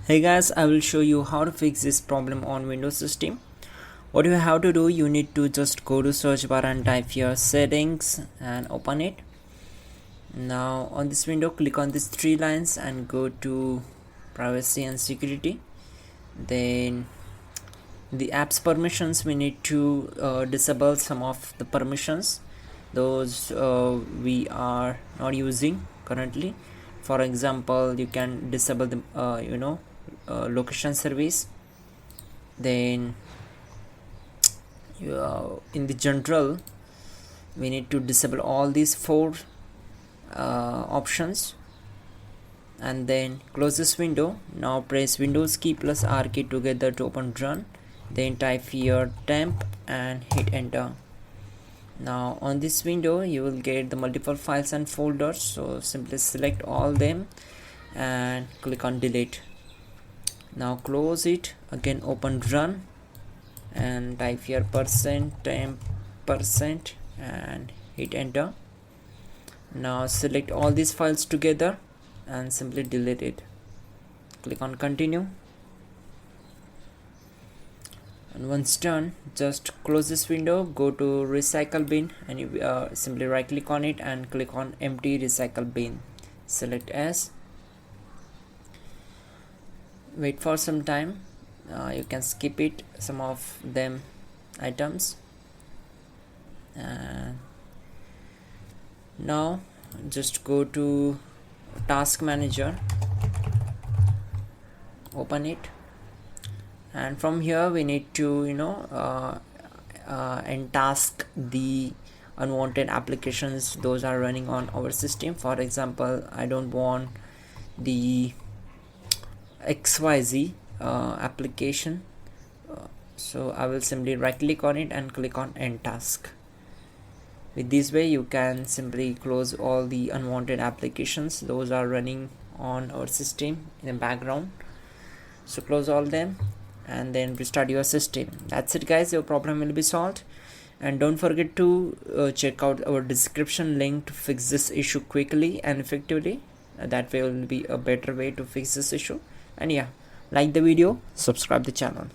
Hey guys, I will show you how to fix this problem on Windows system. What you have to do, you need to just go to search bar and type your settings and open it. Now on this window, click on these three lines and go to privacy and security. Then the apps permissions, we need to disable some of the permissions. Those we are not using currently. For example, you can disable the location service. Then in the general, we need to disable all these four options and then close this window. Now press Windows key plus R key together to open run, then type here temp and hit enter. Now on this window you will get the multiple files and folders, so simply select all them and click on delete. Now close it, again open run and type here %temp% and hit enter. Now select all these files together and simply delete it. Click on continue, and once done, just close this window, go to recycle bin and you simply right click on it and click on empty recycle bin. Select as, wait for some time, you can skip it, some of them items. And now just go to task manager, open it, and from here we need to untask the unwanted applications those are running on our system. For example, I don't want the XYZ application, so I will simply right click on it and click on end task. With this way you can simply close all the unwanted applications those are running on our system in the background. So close all them and then restart your system. That's it guys, your problem will be solved. And don't forget to check out our description link to fix this issue quickly and effectively. That way will be a better way to fix this issue. And yeah, like the video, subscribe the channel.